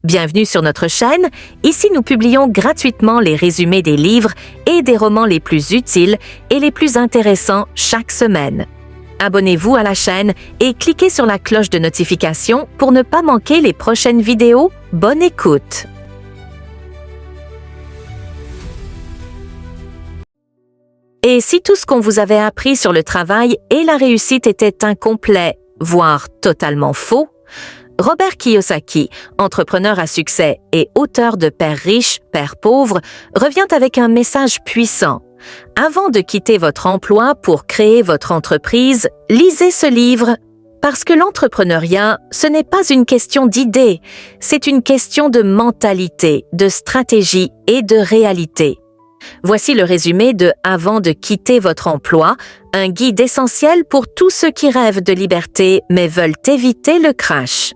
Bienvenue sur notre chaîne. Ici, nous publions gratuitement les résumés des livres et des romans les plus utiles et les plus intéressants chaque semaine. Abonnez-vous à la chaîne et cliquez sur la cloche de notification pour ne pas manquer les prochaines vidéos. Bonne écoute! Et si tout ce qu'on vous avait appris sur le travail et la réussite était incomplet, voire totalement faux? Robert Kiyosaki, entrepreneur à succès et auteur de Père riche, Père pauvre, revient avec un message puissant. Avant de quitter votre emploi pour créer votre entreprise, lisez ce livre. Parce que l'entrepreneuriat, ce n'est pas une question d'idées, c'est une question de mentalité, de stratégie et de réalité. Voici le résumé de Avant de quitter votre emploi, un guide essentiel pour tous ceux qui rêvent de liberté mais veulent éviter le crash.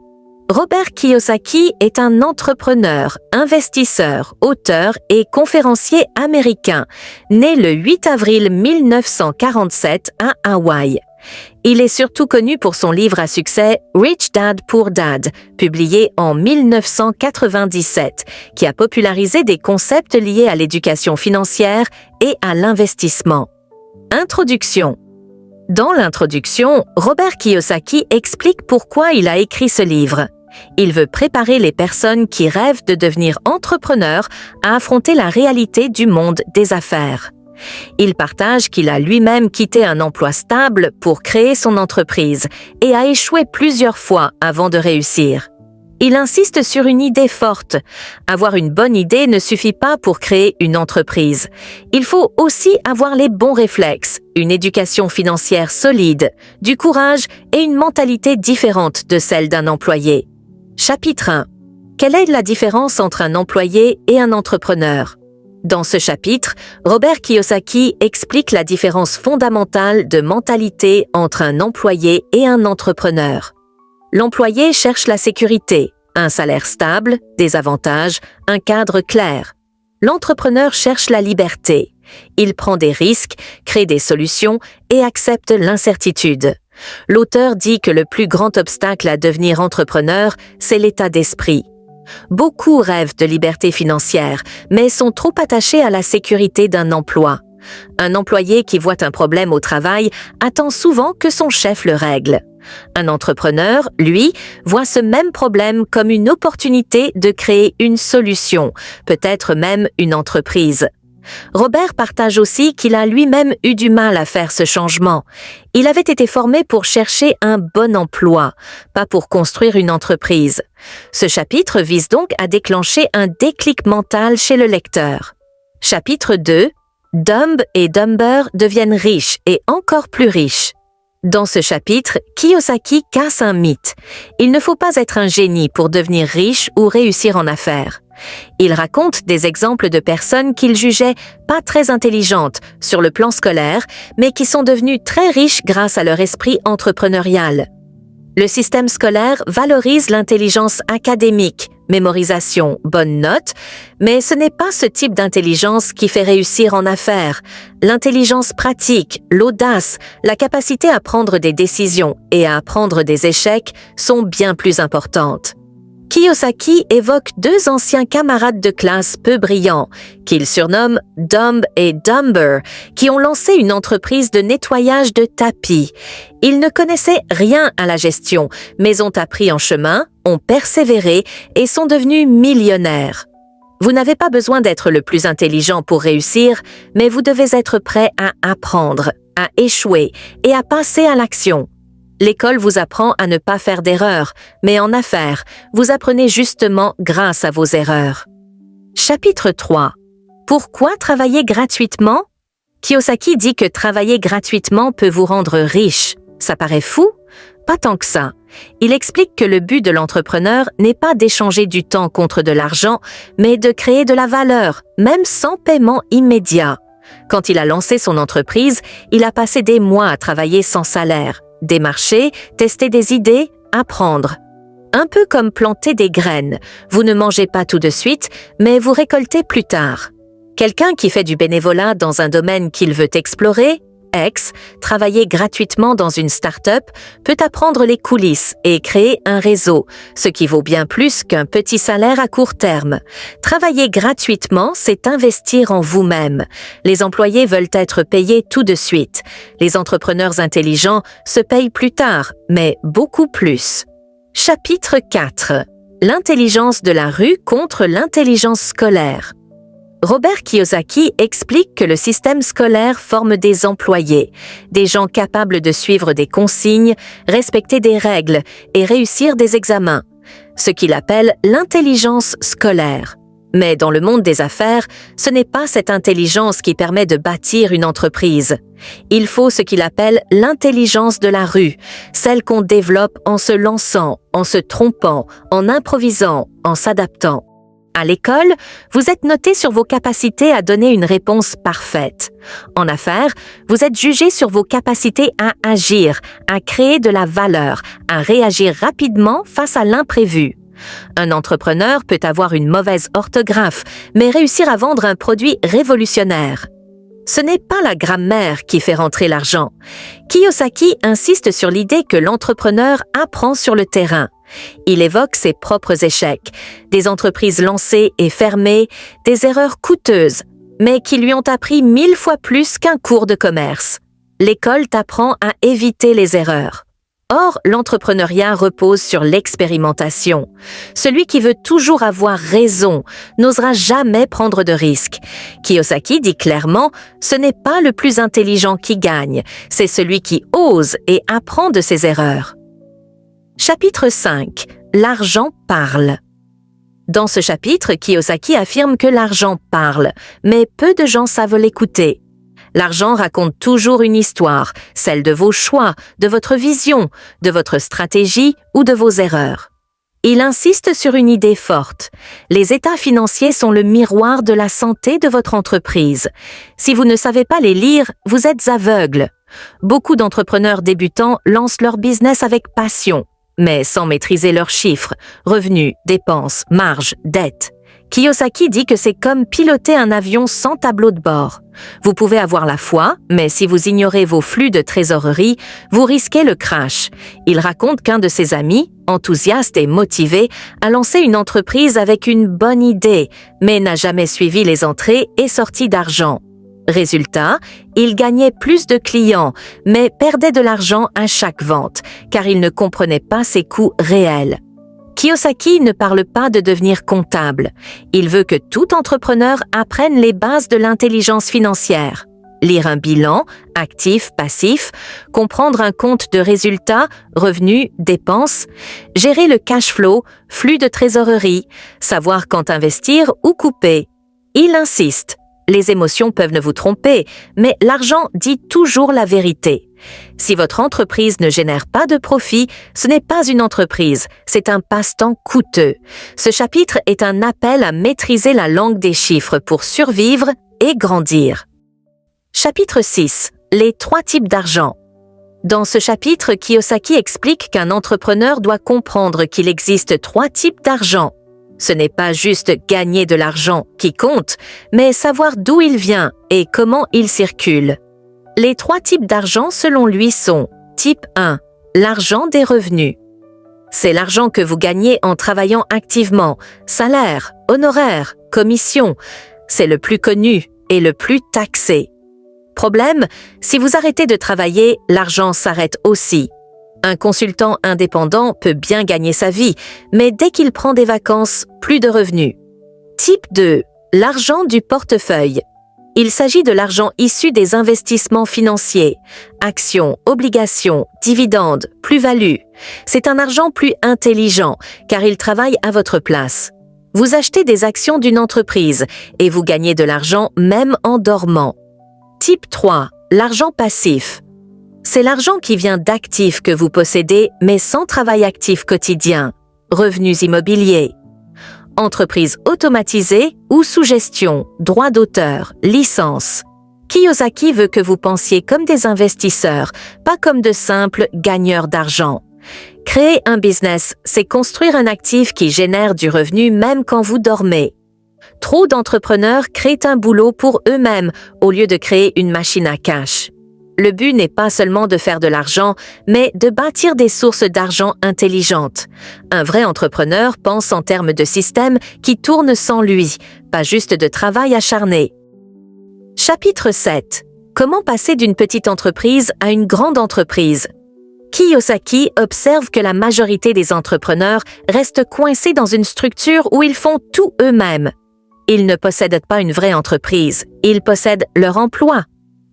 Robert Kiyosaki est un entrepreneur, investisseur, auteur et conférencier américain, né le 8 avril 1947 à Hawaï. Il est surtout connu pour son livre à succès Rich Dad Poor Dad, publié en 1997, qui a popularisé des concepts liés à l'éducation financière et à l'investissement. Introduction. Dans l'introduction, Robert Kiyosaki explique pourquoi il a écrit ce livre. Il veut préparer les personnes qui rêvent de devenir entrepreneurs à affronter la réalité du monde des affaires. Il partage qu'il a lui-même quitté un emploi stable pour créer son entreprise et a échoué plusieurs fois avant de réussir. Il insiste sur une idée forte. Avoir une bonne idée ne suffit pas pour créer une entreprise. Il faut aussi avoir les bons réflexes, une éducation financière solide, du courage et une mentalité différente de celle d'un employé. Chapitre 1. Quelle est la différence entre un employé et un entrepreneur? Dans ce chapitre, Robert Kiyosaki explique la différence fondamentale de mentalité entre un employé et un entrepreneur. L'employé cherche la sécurité, un salaire stable, des avantages, un cadre clair. L'entrepreneur cherche la liberté. Il prend des risques, crée des solutions et accepte l'incertitude. L'auteur dit que le plus grand obstacle à devenir entrepreneur, c'est l'état d'esprit. Beaucoup rêvent de liberté financière, mais sont trop attachés à la sécurité d'un emploi. Un employé qui voit un problème au travail attend souvent que son chef le règle. Un entrepreneur, lui, voit ce même problème comme une opportunité de créer une solution, peut-être même une entreprise. Robert partage aussi qu'il a lui-même eu du mal à faire ce changement. Il avait été formé pour chercher un bon emploi, pas pour construire une entreprise. Ce chapitre vise donc à déclencher un déclic mental chez le lecteur. Chapitre 2. Dumb et Dumber deviennent riches et encore plus riches. Dans ce chapitre, Kiyosaki casse un mythe. Il ne faut pas être un génie pour devenir riche ou réussir en affaires. Il raconte des exemples de personnes qu'il jugeait pas très intelligentes sur le plan scolaire, mais qui sont devenues très riches grâce à leur esprit entrepreneurial. Le système scolaire valorise l'intelligence académique, mémorisation, bonnes notes, mais ce n'est pas ce type d'intelligence qui fait réussir en affaires. L'intelligence pratique, l'audace, la capacité à prendre des décisions et à apprendre des échecs sont bien plus importantes. Kiyosaki évoque deux anciens camarades de classe peu brillants, qu'il surnomme Dumb et Dumber, qui ont lancé une entreprise de nettoyage de tapis. Ils ne connaissaient rien à la gestion, mais ont appris en chemin, ont persévéré et sont devenus millionnaires. Vous n'avez pas besoin d'être le plus intelligent pour réussir, mais vous devez être prêt à apprendre, à échouer et à passer à l'action. L'école vous apprend à ne pas faire d'erreurs, mais en affaires, vous apprenez justement grâce à vos erreurs. Chapitre 3. Pourquoi travailler gratuitement? Kiyosaki dit que travailler gratuitement peut vous rendre riche. Ça paraît fou? Pas tant que ça. Il explique que le but de l'entrepreneur n'est pas d'échanger du temps contre de l'argent, mais de créer de la valeur, même sans paiement immédiat. Quand il a lancé son entreprise, il a passé des mois à travailler sans salaire. Démarcher, tester des idées, apprendre. Un peu comme planter des graines. Vous ne mangez pas tout de suite, mais vous récoltez plus tard. Quelqu'un qui fait du bénévolat dans un domaine qu'il veut explorer, X, travailler gratuitement dans une start-up, peut apprendre les coulisses et créer un réseau, ce qui vaut bien plus qu'un petit salaire à court terme. Travailler gratuitement, c'est investir en vous-même. Les employés veulent être payés tout de suite. Les entrepreneurs intelligents se payent plus tard, mais beaucoup plus. Chapitre 4. L'intelligence de la rue contre l'intelligence scolaire. Robert Kiyosaki explique que le système scolaire forme des employés, des gens capables de suivre des consignes, respecter des règles et réussir des examens, ce qu'il appelle l'intelligence scolaire. Mais dans le monde des affaires, ce n'est pas cette intelligence qui permet de bâtir une entreprise. Il faut ce qu'il appelle l'intelligence de la rue, celle qu'on développe en se lançant, en se trompant, en improvisant, en s'adaptant. À l'école, vous êtes noté sur vos capacités à donner une réponse parfaite. En affaires, vous êtes jugé sur vos capacités à agir, à créer de la valeur, à réagir rapidement face à l'imprévu. Un entrepreneur peut avoir une mauvaise orthographe, mais réussir à vendre un produit révolutionnaire. Ce n'est pas la grammaire qui fait rentrer l'argent. Kiyosaki insiste sur l'idée que l'entrepreneur apprend sur le terrain. Il évoque ses propres échecs, des entreprises lancées et fermées, des erreurs coûteuses, mais qui lui ont appris 1000 fois plus qu'un cours de commerce. L'école t'apprend à éviter les erreurs. Or, l'entrepreneuriat repose sur l'expérimentation. Celui qui veut toujours avoir raison n'osera jamais prendre de risques. Kiyosaki dit clairement, ce n'est pas le plus intelligent qui gagne, c'est celui qui ose et apprend de ses erreurs. Chapitre 5. L'argent parle. Dans ce chapitre, Kiyosaki affirme que l'argent parle, mais peu de gens savent l'écouter. L'argent raconte toujours une histoire, celle de vos choix, de votre vision, de votre stratégie ou de vos erreurs. Il insiste sur une idée forte. Les états financiers sont le miroir de la santé de votre entreprise. Si vous ne savez pas les lire, vous êtes aveugle. Beaucoup d'entrepreneurs débutants lancent leur business avec passion, mais sans maîtriser leurs chiffres, revenus, dépenses, marges, dettes. Kiyosaki dit que c'est comme piloter un avion sans tableau de bord. Vous pouvez avoir la foi, mais si vous ignorez vos flux de trésorerie, vous risquez le crash. Il raconte qu'un de ses amis, enthousiaste et motivé, a lancé une entreprise avec une bonne idée, mais n'a jamais suivi les entrées et sorties d'argent. Résultat, il gagnait plus de clients, mais perdait de l'argent à chaque vente, car il ne comprenait pas ses coûts réels. Kiyosaki ne parle pas de devenir comptable. Il veut que tout entrepreneur apprenne les bases de l'intelligence financière. Lire un bilan, actif, passif, comprendre un compte de résultats, revenus, dépenses, gérer le cash flow, flux de trésorerie, savoir quand investir ou couper. Il insiste. Les émotions peuvent ne vous tromper, mais l'argent dit toujours la vérité. Si votre entreprise ne génère pas de profit, ce n'est pas une entreprise, c'est un passe-temps coûteux. Ce chapitre est un appel à maîtriser la langue des chiffres pour survivre et grandir. Chapitre 6. Les 3 types d'argent. Dans ce chapitre, Kiyosaki explique qu'un entrepreneur doit comprendre qu'il existe 3 types d'argent. Ce n'est pas juste gagner de l'argent qui compte, mais savoir d'où il vient et comment il circule. Les 3 types d'argent selon lui sont: type 1, l'argent des revenus. C'est l'argent que vous gagnez en travaillant activement, salaire, honoraires, commission. C'est le plus connu et le plus taxé. Problème, si vous arrêtez de travailler, l'argent s'arrête aussi. Un consultant indépendant peut bien gagner sa vie, mais dès qu'il prend des vacances, plus de revenus. Type 2, l'argent du portefeuille. Il s'agit de l'argent issu des investissements financiers, actions, obligations, dividendes, plus-value. C'est un argent plus intelligent, car il travaille à votre place. Vous achetez des actions d'une entreprise et vous gagnez de l'argent même en dormant. Type 3, l'argent passif. C'est l'argent qui vient d'actifs que vous possédez, mais sans travail actif quotidien. Revenus immobiliers. Entreprise automatisée ou sous gestion, droit d'auteur, licence. Kiyosaki veut que vous pensiez comme des investisseurs, pas comme de simples gagneurs d'argent. Créer un business, c'est construire un actif qui génère du revenu même quand vous dormez. Trop d'entrepreneurs créent un boulot pour eux-mêmes au lieu de créer une machine à cash. Le but n'est pas seulement de faire de l'argent, mais de bâtir des sources d'argent intelligentes. Un vrai entrepreneur pense en termes de systèmes qui tournent sans lui, pas juste de travail acharné. Chapitre 7. Comment passer d'une petite entreprise à une grande entreprise? Kiyosaki observe que la majorité des entrepreneurs restent coincés dans une structure où ils font tout eux-mêmes. Ils ne possèdent pas une vraie entreprise, ils possèdent leur emploi.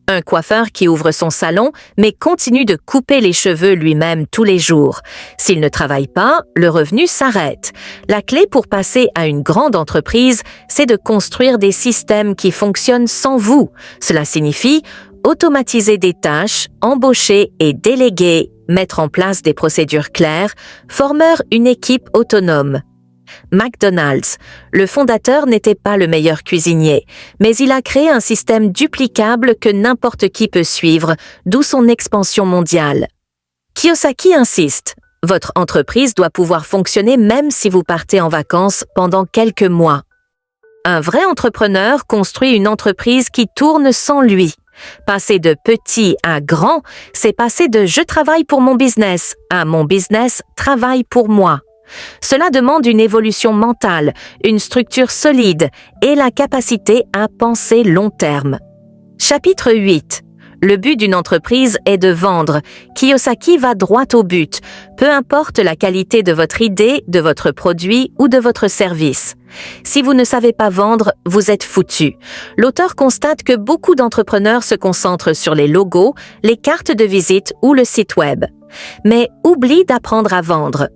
Un coiffeur qui ouvre son salon, mais continue de couper les cheveux lui-même tous les jours. S'il ne travaille pas, le revenu s'arrête. La clé pour passer à une grande entreprise, c'est de construire des systèmes qui fonctionnent sans vous. Cela signifie automatiser des tâches, embaucher et déléguer, mettre en place des procédures claires, former une équipe autonome. McDonald's, le fondateur n'était pas le meilleur cuisinier, mais il a créé un système duplicable que n'importe qui peut suivre, d'où son expansion mondiale. Kiyosaki insiste, votre entreprise doit pouvoir fonctionner même si vous partez en vacances pendant quelques mois. Un vrai entrepreneur construit une entreprise qui tourne sans lui. Passer de petit à grand, c'est passer de « je travaille pour mon business » à « mon business travaille pour moi ». Cela demande une évolution mentale, une structure solide et la capacité à penser long terme. Chapitre 8. Le but d'une entreprise est de vendre. Kiyosaki va droit au but, peu importe la qualité de votre idée, de votre produit ou de votre service. Si vous ne savez pas vendre, vous êtes foutu. L'auteur constate que beaucoup d'entrepreneurs se concentrent sur les logos, les cartes de visite ou le site web, mais oublient d'apprendre à vendre.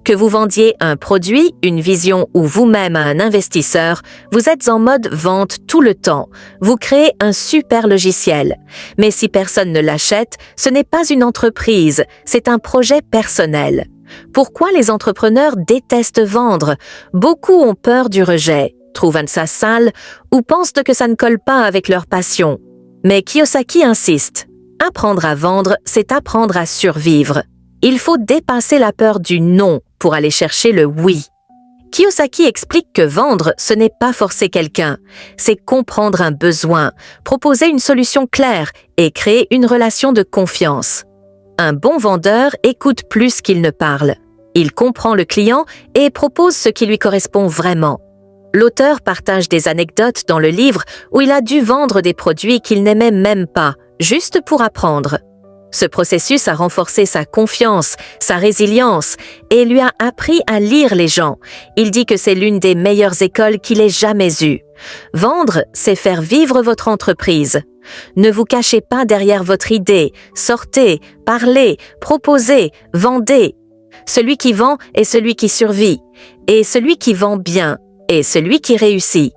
Que vous vendiez un produit, une vision ou vous-même à un investisseur, vous êtes en mode vente tout le temps. Vous créez un super logiciel. Mais si personne ne l'achète, ce n'est pas une entreprise, c'est un projet personnel. Pourquoi les entrepreneurs détestent vendre? Beaucoup ont peur du rejet, trouvent ça sale ou pensent que ça ne colle pas avec leur passion. Mais Kiyosaki insiste. Apprendre à vendre, c'est apprendre à survivre. Il faut dépasser la peur du non pour aller chercher le oui. Kiyosaki explique que vendre, ce n'est pas forcer quelqu'un, c'est comprendre un besoin, proposer une solution claire et créer une relation de confiance. Un bon vendeur écoute plus qu'il ne parle. Il comprend le client et propose ce qui lui correspond vraiment. L'auteur partage des anecdotes dans le livre où il a dû vendre des produits qu'il n'aimait même pas, juste pour apprendre. Ce processus a renforcé sa confiance, sa résilience et lui a appris à lire les gens. Il dit que c'est l'une des meilleures écoles qu'il ait jamais eues. Vendre, c'est faire vivre votre entreprise. Ne vous cachez pas derrière votre idée. Sortez, parlez, proposez, vendez. Celui qui vend est celui qui survit. Et celui qui vend bien est celui qui réussit.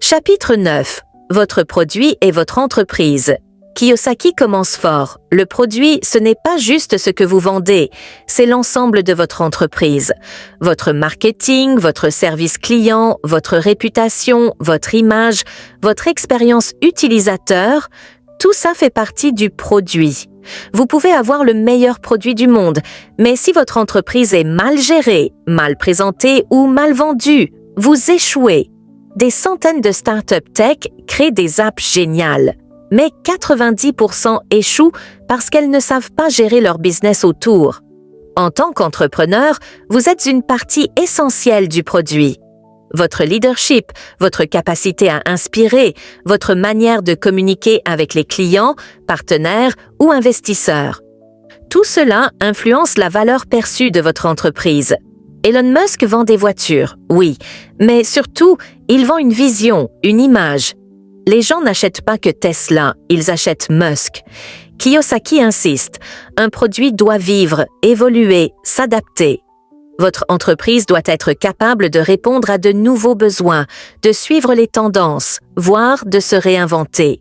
Chapitre 9. Votre produit et votre entreprise. Kiyosaki commence fort. Le produit, ce n'est pas juste ce que vous vendez, c'est l'ensemble de votre entreprise. Votre marketing, votre service client, votre réputation, votre image, votre expérience utilisateur, tout ça fait partie du produit. Vous pouvez avoir le meilleur produit du monde, mais si votre entreprise est mal gérée, mal présentée ou mal vendue, vous échouez. Des centaines de startups tech créent des apps géniales. Mais 90% échouent parce qu'elles ne savent pas gérer leur business autour. En tant qu'entrepreneur, vous êtes une partie essentielle du produit. Votre leadership, votre capacité à inspirer, votre manière de communiquer avec les clients, partenaires ou investisseurs. Tout cela influence la valeur perçue de votre entreprise. Elon Musk vend des voitures, oui, mais surtout, il vend une vision, une image. Les gens n'achètent pas que Tesla, ils achètent Musk. Kiyosaki insiste, un produit doit vivre, évoluer, s'adapter. Votre entreprise doit être capable de répondre à de nouveaux besoins, de suivre les tendances, voire de se réinventer.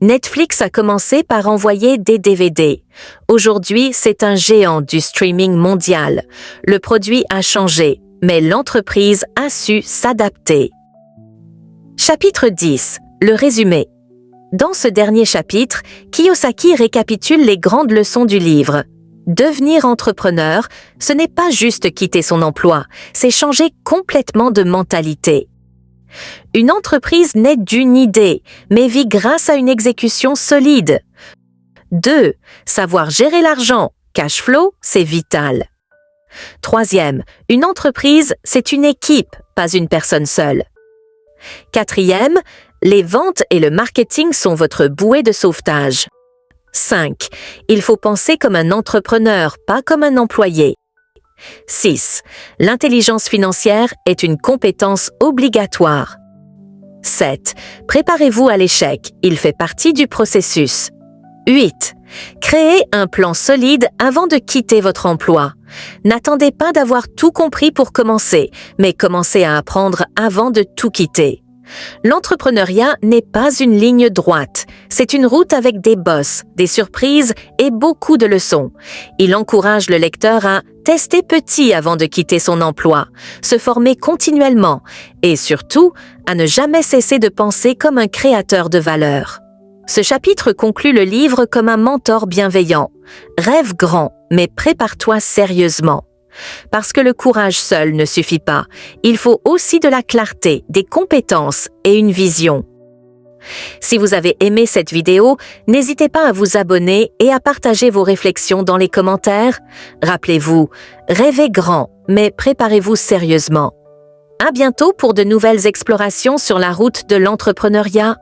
Netflix a commencé par envoyer des DVD. Aujourd'hui, c'est un géant du streaming mondial. Le produit a changé, mais l'entreprise a su s'adapter. Chapitre 10. Le résumé. Dans ce dernier chapitre, Kiyosaki récapitule les grandes leçons du livre. Devenir entrepreneur, ce n'est pas juste quitter son emploi, c'est changer complètement de mentalité. Une entreprise naît d'une idée, mais vit grâce à une exécution solide. 2. Savoir gérer l'argent. Cash flow, c'est vital. 3e, une entreprise, c'est une équipe, pas une personne seule. 4e, les ventes et le marketing sont votre bouée de sauvetage. 5. Il faut penser comme un entrepreneur, pas comme un employé. 6. L'intelligence financière est une compétence obligatoire. 7. Préparez-vous à l'échec, il fait partie du processus. 8. Créez un plan solide avant de quitter votre emploi. N'attendez pas d'avoir tout compris pour commencer, mais commencez à apprendre avant de tout quitter. L'entrepreneuriat n'est pas une ligne droite, c'est une route avec des bosses, des surprises et beaucoup de leçons. Il encourage le lecteur à tester petit avant de quitter son emploi, se former continuellement et surtout à ne jamais cesser de penser comme un créateur de valeur. Ce chapitre conclut le livre comme un mentor bienveillant. Rêve grand, mais prépare-toi sérieusement. Parce que le courage seul ne suffit pas, il faut aussi de la clarté, des compétences et une vision. Si vous avez aimé cette vidéo, n'hésitez pas à vous abonner et à partager vos réflexions dans les commentaires. Rappelez-vous, rêvez grand, mais préparez-vous sérieusement. À bientôt pour de nouvelles explorations sur la route de l'entrepreneuriat.